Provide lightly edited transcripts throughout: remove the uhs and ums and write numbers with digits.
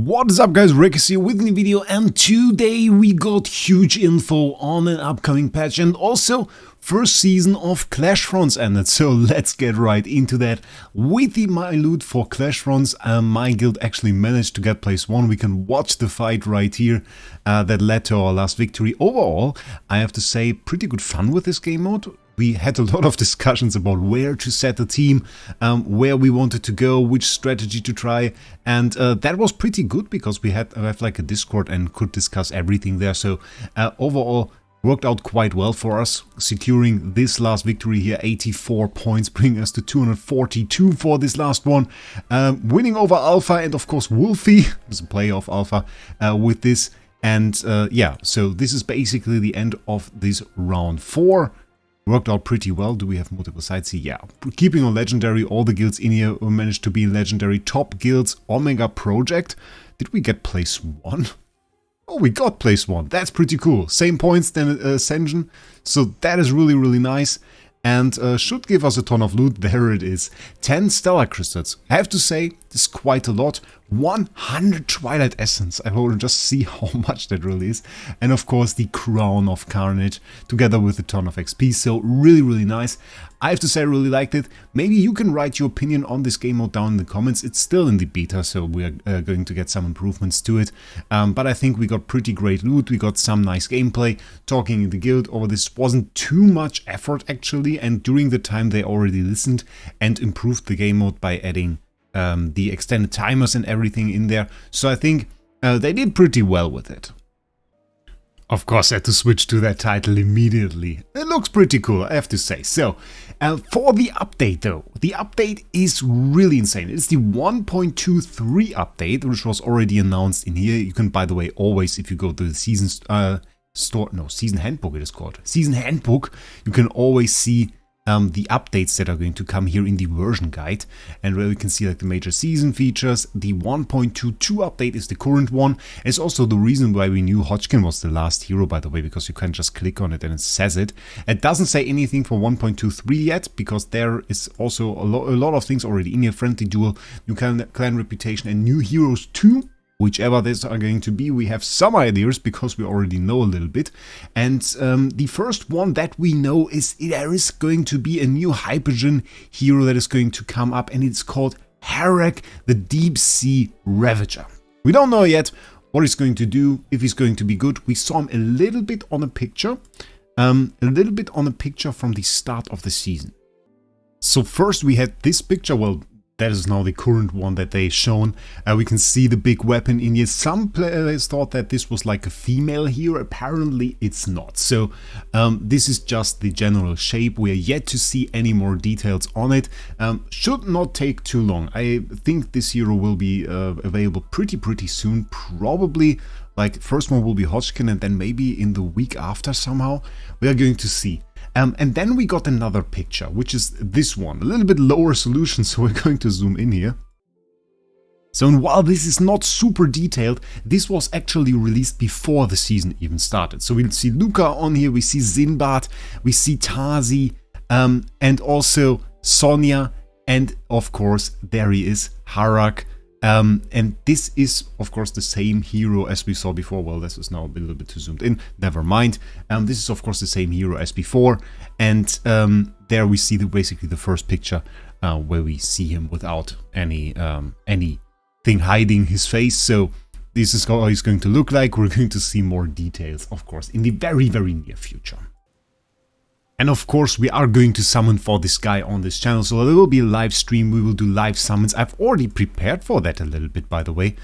What is up guys, Wraec is here with a new video, and today we got huge info on an upcoming patch and also first season of Clash Fronts ended, so let's get right into that. With my loot for Clash Fronts, my guild actually managed to get place 1. We can watch the fight right here that led to our last victory. Overall, I have to say, pretty good fun with this game mode. We had a lot of discussions about where to set the team, where we wanted to go, which strategy to try, and that was pretty good because we have like a Discord and could discuss everything there. So overall, worked out quite well for us, securing this last victory here. 84 points, bringing us to 242 for this last one. Winning over Alpha and of course Wolfie, who's a player of Alpha, with this. And yeah, so this is basically the end of this round 4. Worked out pretty well. Do we have multiple sites here? Yeah. Keeping on legendary, all the guilds in here managed to be legendary. Top guilds, Omega Project. Did we get place 1? Oh, we got place 1. That's pretty cool. Same points than Ascension. So that is really, really nice. And should give us a ton of loot. There it is. 10 Stellar Crystals. I have to say, this is quite a lot. 100 Twilight Essence. I will just see how much that really is. And of course, the Crown of Carnage, together with a ton of XP. So really, really nice. I have to say, I really liked it. Maybe you can write your opinion on this game mode down in the comments. It's still in the beta, so we are going to get some improvements to it. But I think we got pretty great loot. We got some nice gameplay. Talking in the guild over this wasn't too much effort, actually. And during the time, they already listened and improved the game mode by adding the extended timers and everything in there. So I think they did pretty well with it. Of course, I had to switch to that title immediately. It looks pretty cool, I have to say. So, for the update though, the update is really insane. It's the 1.23 update, which was already announced in here. You can, by the way, always, if you go to the season season handbook it is called. Season handbook, you can always see the updates that are going to come here in the version guide, and where we can see like the major season features. The 1.22 update is the current one. It's also the reason why we knew Hodgkin was the last hero, by the way, because you can just click on it and it says it. It doesn't say anything for 1.23 yet, because there is also a lot of things already in here. Friendly duel, new clan reputation, and new heroes too. Whichever these are going to be, we have some ideas because we already know a little bit. And the first one that we know is there is going to be a new Hypergen hero that is going to come up, and it's called Wraec, the Deep Sea Ravager. We don't know yet what he's going to do, if he's going to be good. We saw him a little bit on a picture, from the start of the season. So first we had this picture, well, that is now the current one that they've shown. We can see the big weapon in here. Some players thought that this was like a female hero. Apparently it's not. So this is just the general shape. We are yet to see any more details on it. Should not take too long. I think this hero will be available pretty soon. Probably like first one will be Hodgkin, and then maybe in the week after somehow. We are going to see. And then we got another picture, which is this one, a little bit lower resolution, so we're going to zoom in here. So while this is not super detailed, this was actually released before the season even started. So we'll see Luca on here, we see Sinbad, we see Tazi, and also Sonia, and of course there he is, Wraec. And this is, of course, the same hero as we saw before. Well, this is now a little bit too zoomed in. Never mind. This is, of course, the same hero as before. And there we see basically the first picture where we see him without anything hiding his face. So this is how he's going to look like. We're going to see more details, of course, in the very, very near future. And of course, we are going to summon for this guy on this channel, so there will be a live stream, we will do live summons. I've already prepared for that a little bit, by the way.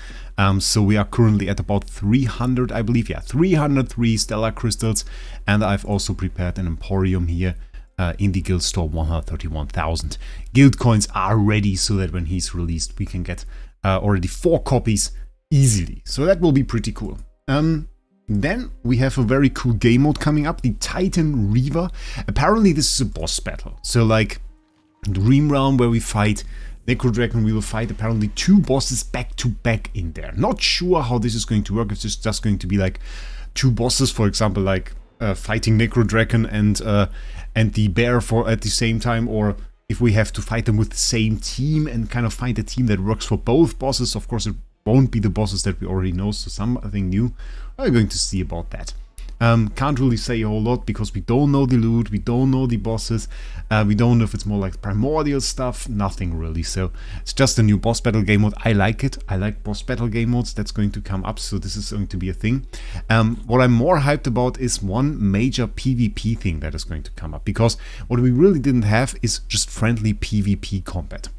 So we are currently at about 300, I believe, yeah, 303 Stellar Crystals. And I've also prepared an Emporium here in the guild store, 131,000. Guild coins are ready, so that when he's released, we can get already 4 copies easily. So that will be pretty cool. Then we have a very cool game mode coming up, the Titan Reaver. Apparently this is a boss battle. So like Dream Realm, where we fight Necro Dragon, we will fight apparently 2 bosses back to back in there. Not sure how this is going to work. If it's just going to be like 2 bosses, for example, like fighting Necro Dragon and the bear at the same time, or if we have to fight them with the same team and kind of find a team that works for both bosses. Of course, it won't be the bosses that we already know, so something new. We're going to see about that. Can't really say a whole lot because we don't know the loot, we don't know the bosses, we don't know if it's more like primordial stuff, nothing really. So it's just a new boss battle game mode. I like it. I like boss battle game modes. That's going to come up, so this is going to be a thing. What I'm more hyped about is one major PvP thing that is going to come up, because what we really didn't have is just friendly PvP combat.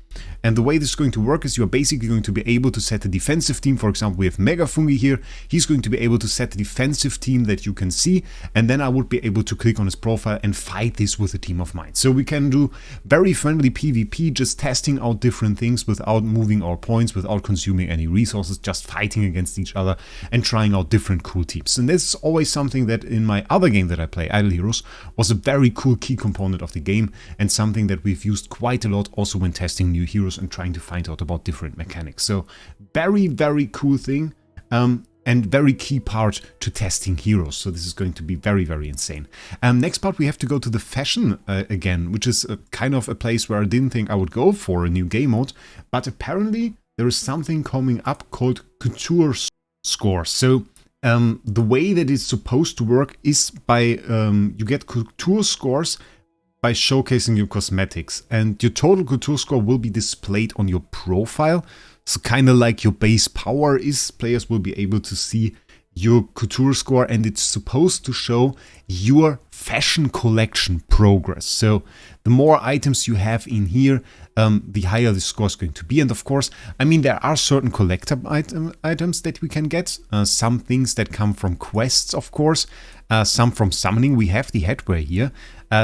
And the way this is going to work is you are basically going to be able to set a defensive team. For example, we have Mega Fungi here. He's going to be able to set the defensive team that you can see. And then I would be able to click on his profile and fight this with a team of mine. So we can do very friendly PvP, just testing out different things without moving our points, without consuming any resources, just fighting against each other and trying out different cool teams. And this is always something that in my other game that I play, Idle Heroes, was a very cool key component of the game and something that we've used quite a lot also when testing new heroes and trying to find out about different mechanics. So very, very cool thing, and very key part to testing heroes. So this is going to be very, very insane. Next part, we have to go to the fashion again, which is kind of a place where I didn't think I would go for a new game mode, but apparently there is something coming up called Couture scores. So the way that it's supposed to work is by you get Couture scores by showcasing your cosmetics, and your total Couture score will be displayed on your profile. So kind of like your base power is, players will be able to see your Couture score, and it's supposed to show your fashion collection progress. So the more items you have in here, the higher the score is going to be. And of course, I mean, there are certain collectible items that we can get. Some things that come from quests, of course. Some from summoning. We have the headwear here.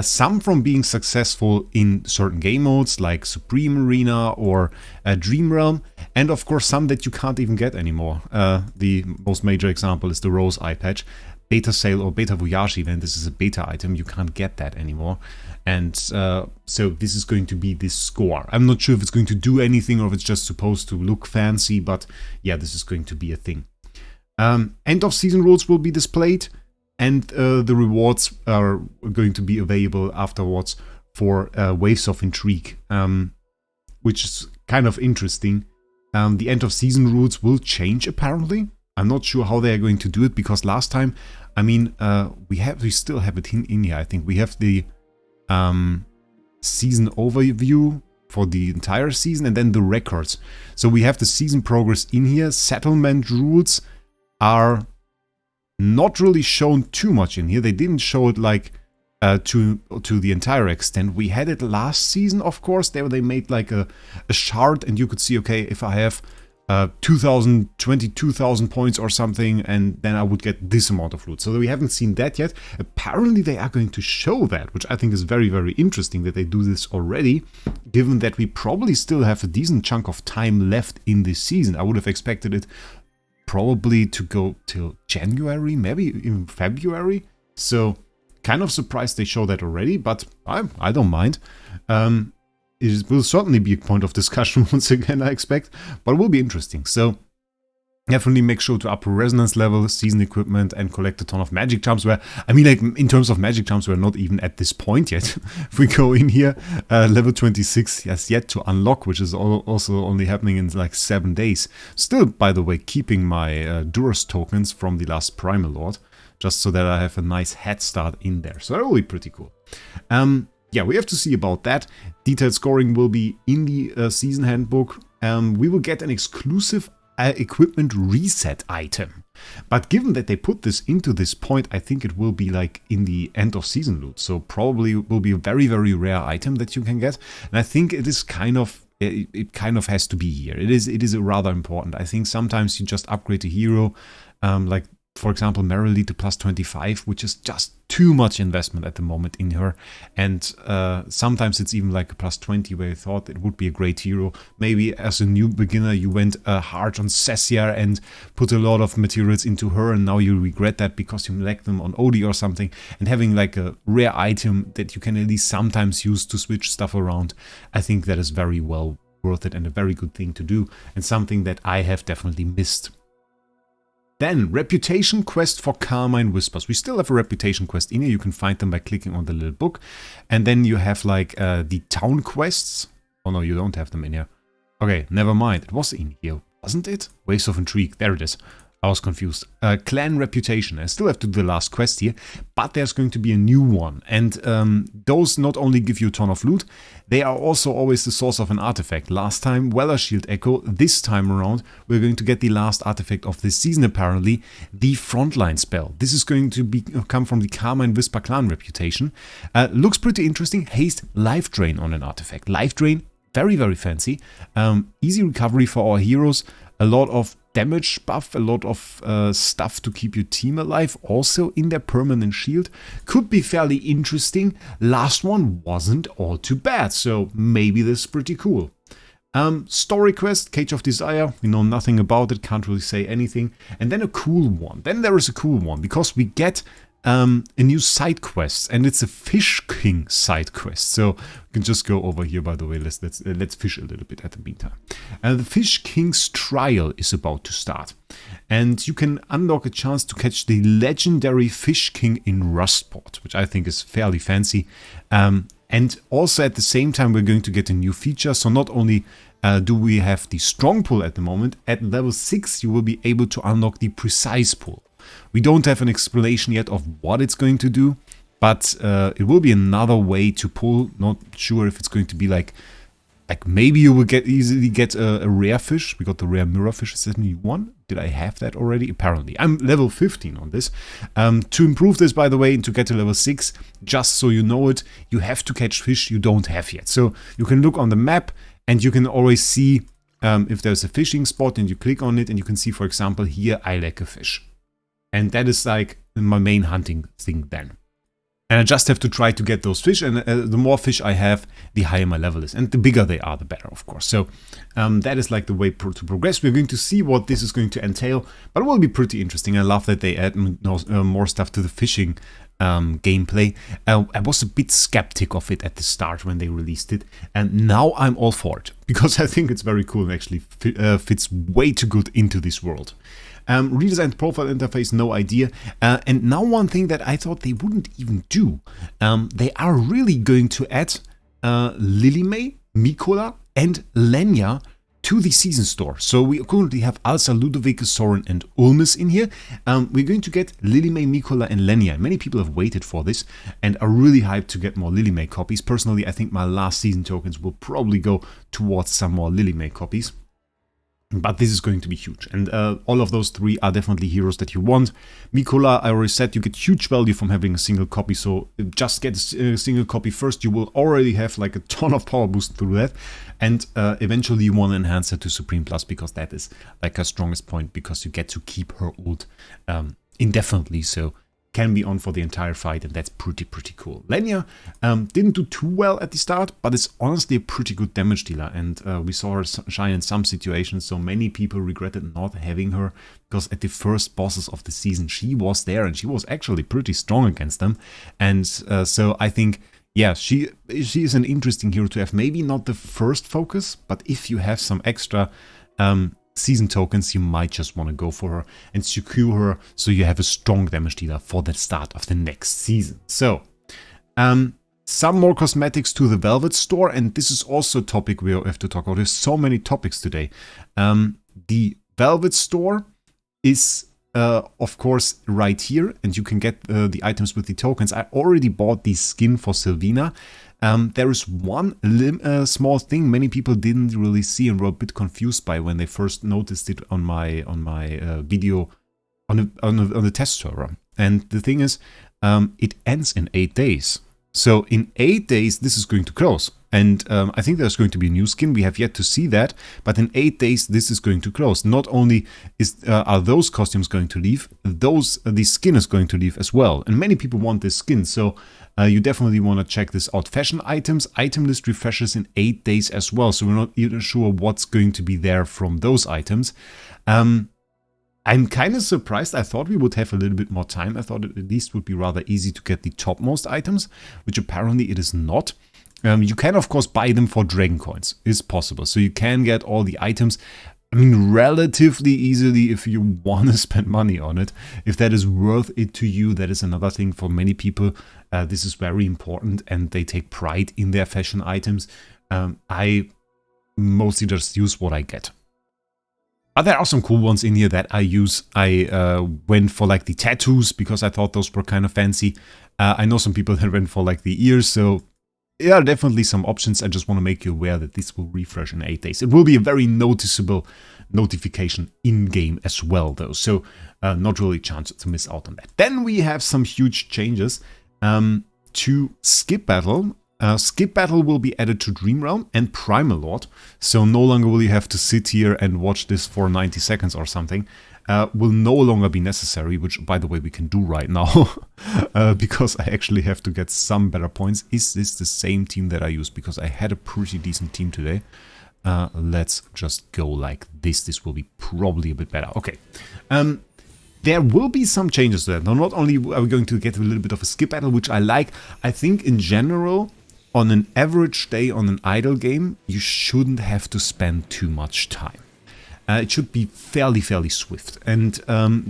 Some from being successful in certain game modes like Supreme Arena or Dream Realm. And of course, some that you can't even get anymore. The most major example is the Rose Eye Patch. Beta Sale or Beta Voyage event. This is a beta item. You can't get that anymore. And so this is going to be this score. I'm not sure if it's going to do anything or if it's just supposed to look fancy, but yeah, this is going to be a thing. End of season rules will be displayed, and the rewards are going to be available afterwards for Waves of Intrigue, which is kind of interesting. The end of season rules will change apparently. I'm not sure how they are going to do it, because last time, I mean, we still have it in here. I think we have the season overview for the entire season, and then the records. So we have the season progress in here. Settlement rules are not really shown too much in here. They didn't show it like to the entire extent. We had it last season, of course. They made like a chart, and you could see, okay, if I have 22,000 points or something, and then I would get this amount of loot. So we haven't seen that yet. Apparently they are going to show that, which I think is very, very interesting that they do this already, given that we probably still have a decent chunk of time left in this season. I would have expected it probably to go till January, maybe even February. So kind of surprised they show that already, but I don't mind. It will certainly be a point of discussion once again, I expect, but it will be interesting. So definitely make sure to up your resonance level, season equipment, and collect a ton of magic charms. Where, I mean, like in terms of magic charms, we're not even at this point yet. If we go in here, level 26 has yet to unlock, which is also only happening in like 7 days. Still, by the way, keeping my Durst tokens from the last Primal Lord, just so that I have a nice head start in there. So that will be pretty cool. Yeah, we have to see about that. Detailed scoring will be in the season handbook. We will get an exclusive equipment reset item. But given that they put this into this point, I think it will be like in the end of season loot. So probably will be a very, very rare item that you can get. And I think it is kind of, it kind of has to be here. It is rather important. I think sometimes you just upgrade a hero, like for example, Marilee to plus 25, which is just too much investment at the moment in her. And sometimes it's even like a plus 20 where you thought it would be a great hero. Maybe as a new beginner, you went hard on Cessia and put a lot of materials into her, and now you regret that because you lack them on Odie or something. And having like a rare item that you can at least sometimes use to switch stuff around, I think that is very well worth it and a very good thing to do, and something that I have definitely missed. Then, reputation quest for Carmine Whispers. We still have a reputation quest in here. You can find them by clicking on the little book. And then you have like the town quests. Oh no, you don't have them in here. Okay, never mind. It was in here. Wasn't it? Waves of Intrigue. There it is. I was confused. Clan Reputation. I still have to do the last quest here, but there's going to be a new one. And those not only give you a ton of loot, they are also always the source of an artifact. Last time, Weather Shield Echo. This time around, we're going to get the last artifact of this season, apparently, the Frontline spell. This is going to come from the Carmine Whisper Clan Reputation. Looks pretty interesting. Haste Life Drain on an artifact. Life Drain, very, very fancy. Easy recovery for our heroes. A lot of damage buff, a lot of stuff to keep your team alive, also in their permanent shield. Could be fairly interesting. Last one wasn't all too bad, so maybe this is pretty cool. Story quest, Cage of Desire, we know nothing about it, can't really say anything. And then a cool one. Then there is a cool one, because we get a new side quest, and it's a Fish King side quest. So we can just go over here, by the way. Let's fish a little bit at the meantime. The Fish King's trial is about to start, and you can unlock a chance to catch the legendary Fish King in Rustport, which I think is fairly fancy. And also at the same time, we're going to get a new feature. So not only do we have the strong pull at the moment, at level 6 you will be able to unlock the precise pull. We don't have an explanation yet of what it's going to do, but it will be another way to pull. Not sure if it's going to be like maybe you will easily get a rare fish. We got the rare mirror fish. Is that a new one? Did I have that already? Apparently. I'm level 15 on this. To improve this, by the way, and to get to level 6, just so you know it, you have to catch fish you don't have yet. So you can look on the map and you can always see if there's a fishing spot, and you click on it and you can see, for example, here I lack a fish. And that is like my main hunting thing then. And I just have to try to get those fish, and the more fish I have, the higher my level is. And the bigger they are, the better, of course. So that is like the way to progress. We're going to see what this is going to entail, but it will be pretty interesting. I love that they add more stuff to the fishing gameplay. I was a bit skeptic of it at the start when they released it, and now I'm all for it, because I think it's very cool and actually fits way too good into this world. Redesigned profile interface, no idea. And now one thing that I thought they wouldn't even do. They are really going to add Lily May, Mikola and Lenya to the season store. So we currently have Alsa, Ludovic, Soren and Ulmis in here. We're going to get Lily May, Mikola and Lenya. Many people have waited for this and are really hyped to get more Lily May copies. Personally, I think my last season tokens will probably go towards some more Lily May copies. But this is going to be huge, and all of those three are definitely heroes that you want. Mikola, I already said, you get huge value from having a single copy, so just get a single copy first. You will already have like a ton of power boost through that, and eventually you want to enhance her to Supreme Plus, because that is like her strongest point, because you get to keep her ult indefinitely, so can be on for the entire fight, and that's pretty cool. Lenya didn't do too well at the start, but it's honestly a pretty good damage dealer, and we saw her shine in some situations, so many people regretted not having her, because at the first bosses of the season she was there, and she was actually pretty strong against them, and so I think, yeah, she is an interesting hero to have. Maybe not the first focus, but if you have some extra season tokens, you might just want to go for her and secure her, so you have a strong damage dealer for the start of the next season. So some more cosmetics to the Velvet store, and this is also a topic we have to talk about. There's so many topics today. The Velvet store is of course right here, and you can get the items with the tokens. I already bought the skin for Sylvina. There is one small thing many people didn't really see and were a bit confused by when they first noticed it on my video on the test server. And the thing is, it ends in 8 days. So in 8 days, this is going to close. And I think there's going to be a new skin. We have yet to see that. But in 8 days, this is going to close. Not only are those costumes going to leave, the skin is going to leave as well. And many people want this skin. So you definitely want to check this out. Fashion items. Item list refreshes in 8 days as well. So we're not even sure what's going to be there from those items. I'm kind of surprised. I thought we would have a little bit more time. I thought it at least would be rather easy to get the topmost items, which apparently it is not. You can, of course, buy them for Dragon Coins. It's possible. So you can get all the items, I mean, relatively easily if you want to spend money on it. If that is worth it to you, that is another thing. For many people, this is very important, and they take pride in their fashion items. I mostly just use what I get. But there are some cool ones in here that I use. I went for like the tattoos because I thought those were kind of fancy. I know some people that went for like the ears, so yeah, definitely some options. I just want to make you aware that this will refresh in 8 days. It will be a very noticeable notification in-game as well, though, so not really a chance to miss out on that. Then we have some huge changes to Skip Battle. Skip Battle will be added to Dream Realm and Primal Lord, so no longer will you have to sit here and watch this for 90 seconds or something. Will no longer be necessary, which, by the way, we can do right now, because I actually have to get some better points. Is this the same team that I used? Because I had a pretty decent team today. Let's just go like this. This will be probably a bit better. Okay. There will be some changes there. Now, not only are we going to get a little bit of a skip battle, which I like, I think in general, on an average day on an idle game, you shouldn't have to spend too much time. It should be fairly swift. And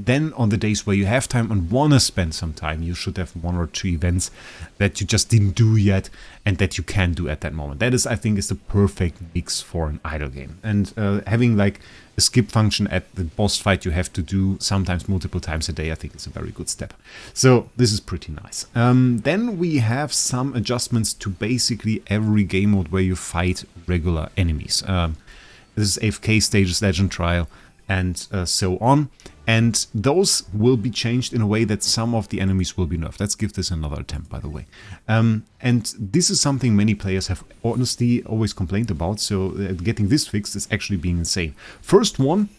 then on the days where you have time and want to spend some time, you should have 1 or 2 events that you just didn't do yet and that you can do at that moment. That is, I think, is the perfect mix for an idle game. And having like a skip function at the boss fight you have to do sometimes multiple times a day, I think is a very good step. So this is pretty nice. Then we have some adjustments to basically every game mode where you fight regular enemies. This is AFK stages, Legend Trial, and so on. And those will be changed in a way that some of the enemies will be nerfed. Let's give this another attempt, by the way. And this is something many players have honestly always complained about, so getting this fixed is actually being insane. First one,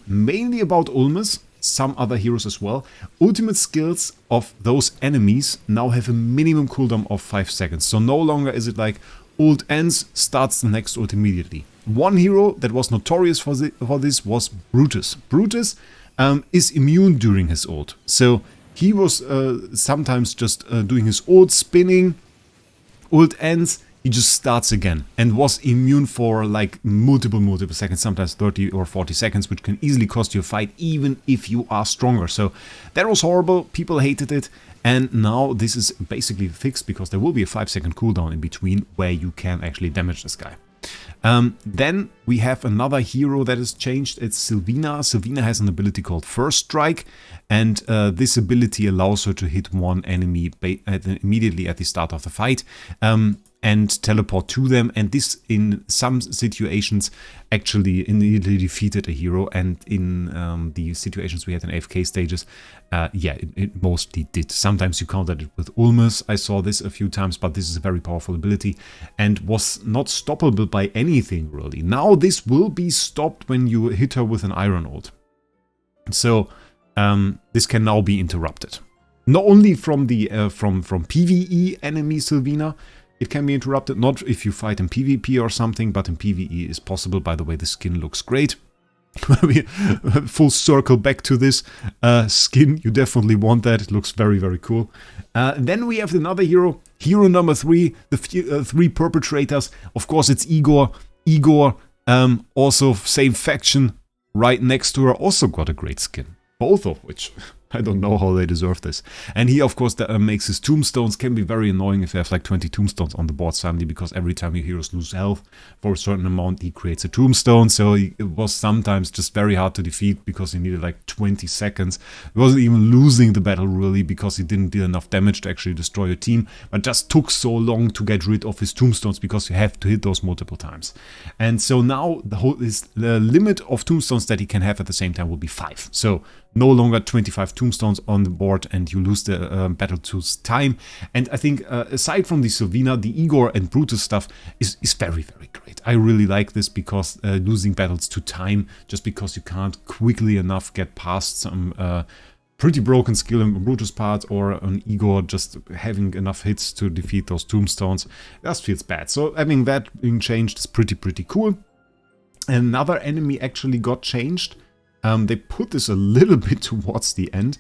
mainly about Ulmus, some other heroes as well. Ultimate skills of those enemies now have a minimum cooldown of 5 seconds. So no longer is it like ult ends, starts the next ult immediately. One hero that was notorious for this was Brutus. Brutus is immune during his ult. So he was sometimes just doing his ult, spinning, ult ends, he just starts again and was immune for like multiple seconds, sometimes 30 or 40 seconds, which can easily cost you a fight even if you are stronger. So that was horrible, people hated it, and now this is basically fixed because there will be a 5-second cooldown in between where you can actually damage this guy. Then we have another hero that has changed. It's Sylvina. Sylvina has an ability called First Strike, and this ability allows her to hit one enemy immediately at the start of the fight and teleport to them. And this, in some situations, actually immediately defeated a hero. And in the situations we had in AFK stages, yeah, it mostly did. Sometimes you countered it with Ulmus. I saw this a few times, but this is a very powerful ability and was not stoppable by anything, really. Now this will be stopped when you hit her with an Iron ult. So this can now be interrupted. Not only from the from PvE enemy Sylvina, it can be interrupted, not if you fight in PvP or something, but in PvE is possible. By the way, the skin looks great. Full circle back to this skin, you definitely want that. It looks very cool. Then we have another hero, hero number 3, the 3 perpetrators. Of course, it's Igor. Igor, also same faction, right next to her, also got a great skin. Both of which, I don't know how they deserve this. And he, of course, makes his tombstones. Can be very annoying if you have like 20 tombstones on the board suddenly, because every time your heroes lose health for a certain amount, he creates a tombstone. So it was sometimes just very hard to defeat because he needed like 20 seconds. He wasn't even losing the battle really because he didn't deal enough damage to actually destroy your team, but just took so long to get rid of his tombstones because you have to hit those multiple times. And so now the limit of tombstones that he can have at the same time will be 5. So no longer 25 tombstones on the board and you lose the battle to time. And I think aside from the Sylvina, the Igor and Brutus stuff is very great. I really like this because losing battles to time just because you can't quickly enough get past some pretty broken skill in Brutus' part, or an Igor just having enough hits to defeat those tombstones, just feels bad. So having that being changed is pretty cool. Another enemy actually got changed. They put this a little bit towards the end.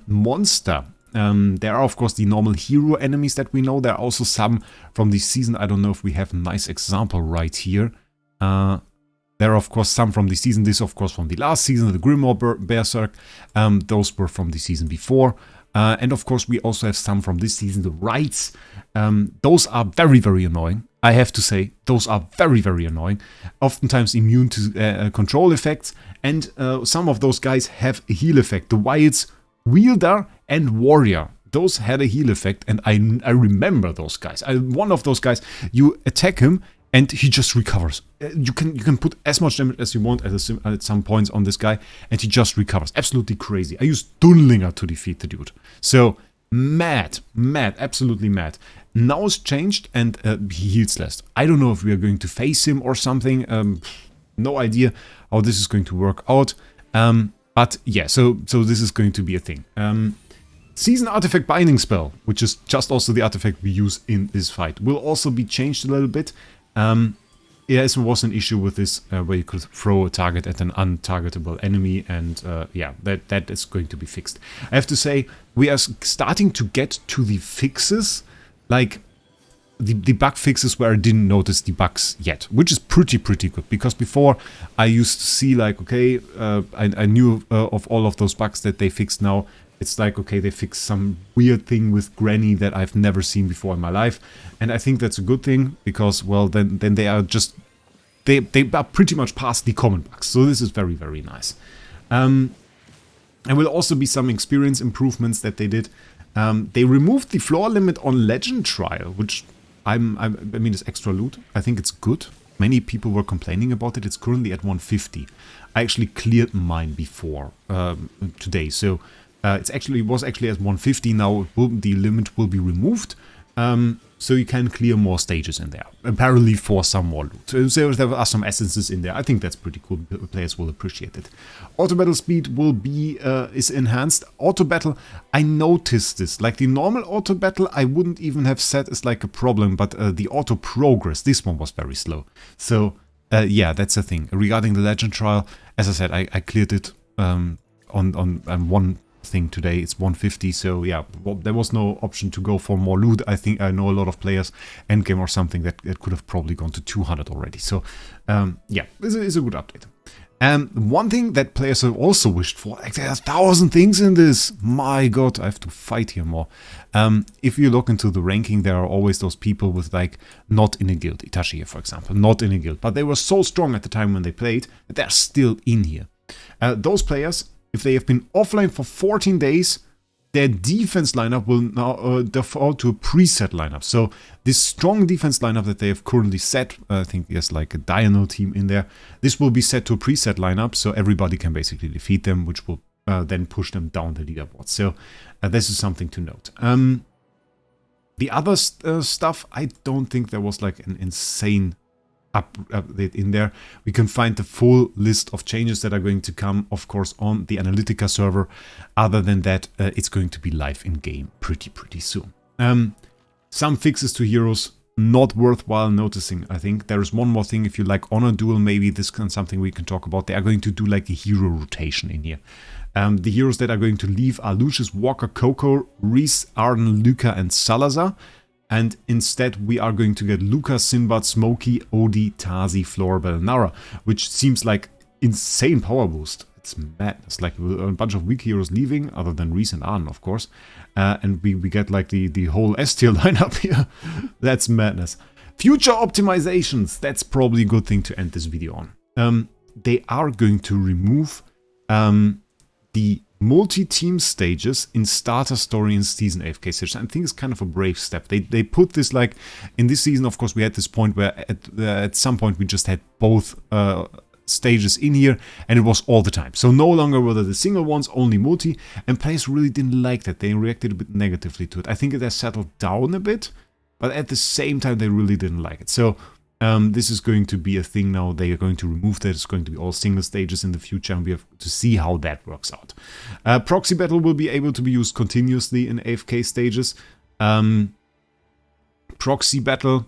Monster. There are, of course, the normal hero enemies that we know. There are also some from this season. I don't know if we have a nice example right here. There are, of course, some from the season. This, of course, from the last season, the Grimoire Berserk. Those were from the season before. And, of course, we also have some from this season, the Wraecs. Those are very annoying. I have to say, those are very, very annoying. Oftentimes immune to control effects, and some of those guys have a heal effect. The Wilds, Wielder and Warrior, those had a heal effect, and I remember those guys. One of those guys, you attack him, and he just recovers. You can put as much damage as you want at some points on this guy, and he just recovers. Absolutely crazy. I used Dunlinger to defeat the dude. So, mad, absolutely mad. Now it's changed, and he heals less. I don't know if we are going to face him or something. No idea how this is going to work out. But yeah, so this is going to be a thing. Season Artifact Binding Spell, which is just also the artifact we use in this fight, will also be changed a little bit. There was an issue with this where you could throw a target at an untargetable enemy, and yeah, that is going to be fixed. I have to say, we are starting to get to the fixes, like the bug fixes where I didn't notice the bugs yet, which is pretty good, because before I used to see like, okay, I knew of all of those bugs that they fixed now. It's like, okay, they fixed some weird thing with Granny that I've never seen before in my life. And I think that's a good thing, because, well, then they are just... They are pretty much past the common bugs. So this is very nice. There will also be some experience improvements that they did. They removed the floor limit on Legend Trial, which I mean is extra loot. I think it's good. Many people were complaining about it. It's currently at 150. I actually cleared mine before today, so... it was actually at 150, now the limit will be removed, so you can clear more stages in there, apparently for some more loot. So there are some essences in there. I think that's pretty cool, players will appreciate it. Auto battle speed will be, is enhanced. Auto battle, I noticed this, like the normal auto battle I wouldn't even have said is like a problem, but the auto progress, this one was very slow. So yeah, that's a thing. Regarding the Legend Trial, as I said, I cleared it on one thing today. It's 150, so yeah, well, there was no option to go for more loot. I think I know a lot of players, endgame or something, that could have probably gone to 200 already. So yeah, this is a good update. One thing that players have also wished for, like there are 1,000 things in this. My god, I have to fight here more. If you look into the ranking, there are always those people with like not in a guild. Itachi here, for example, not in a guild, but they were so strong at the time when they played that they're still in here. Those players, if they have been offline for 14 days, their defense lineup will now default to a preset lineup. So this strong defense lineup that they have currently set, I think there's like a diagonal team in there, this will be set to a preset lineup, so everybody can basically defeat them, which will then push them down the leaderboard. So this is something to note. The other stuff, I don't think there was like an insane update in there. We can find the full list of changes that are going to come, of course, on the Analytica server. Other than that, it's going to be live in game pretty soon. Some fixes to heroes, not worthwhile noticing. I think there is one more thing. If you like Honor Duel, maybe this is something we can talk about. They are going to do like a hero rotation in here. The heroes that are going to leave are Lucius, Walker, Coco, Reese, Arden, Luca, and Salazar. And instead we are going to get Luca, Sinbad, Smokey, Odie, Tazi, Floribel, Nara, which seems like insane power boost. It's madness, like a bunch of weak heroes leaving, other than Reese and Arden, of course. And we get like the whole S-tier lineup here. That's madness. Future optimizations, that's probably a good thing to end this video on. They are going to remove the multi-team stages in starter story and season AFK stages. I think it's kind of a brave step. They put this like in this season. Of course, we had this point where at some point we just had both stages in here, and it was all the time. So no longer were there the single ones, only multi, and players really didn't like that. They reacted a bit negatively to it. I think it has settled down a bit, but at the same time they really didn't like it. So this is going to be a thing now. They are going to remove that. It's going to be all single stages in the future, and we have to see how that works out. Proxy battle will be able to be used continuously in AFK stages. Proxy battle,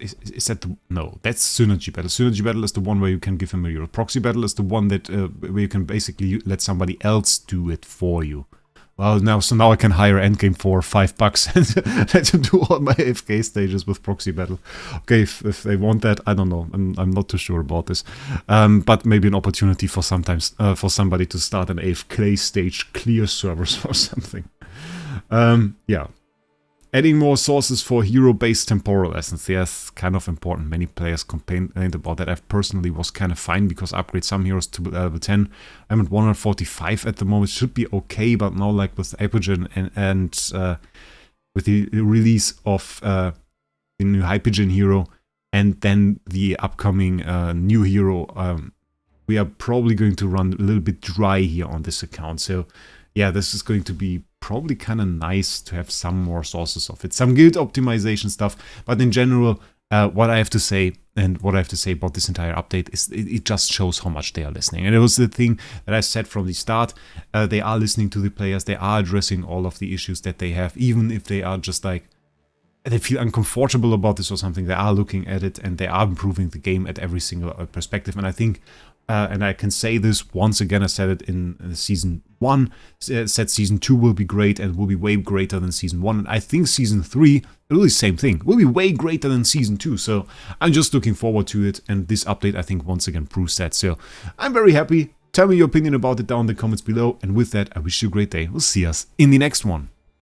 is that the, no, that's synergy battle. Synergy battle is the one where you can give him a hero. Proxy battle is the one that where you can basically let somebody else do it for you. Well, now I can hire endgame for $5 and let him do all my AFK stages with proxy battle. Okay, if they want that, I don't know. I'm not too sure about this. But maybe an opportunity for sometimes for somebody to start an AFK stage, clear servers or something. Yeah. Adding more sources for hero-based temporal essence. Yes, kind of important. Many players complained about that. I personally was kind of fine because upgrade some heroes to level 10. I'm at 145 at the moment. Should be okay, but now like with Hypergen and with the release of the new Hypergen hero and then the upcoming new hero, we are probably going to run a little bit dry here on this account. So yeah, this is going to be probably kind of nice to have some more sources of it. Some good optimization stuff, but in general, what I have to say and what I have to say about this entire update is it just shows how much they are listening. And it was the thing that I said from the start. They are listening to the players. They are addressing all of the issues that they have, even if they are just like, they feel uncomfortable about this or something. They are looking at it and they are improving the game at every single perspective. And I think, and I can say this once again, I said it in season 1, said season 2 will be great and will be way greater than season 1. And I think season 3, really same thing, will be way greater than season 2. So I'm just looking forward to it. And this update, I think, once again proves that. So I'm very happy. Tell me your opinion about it down in the comments below. And with that, I wish you a great day. We'll see us in the next one.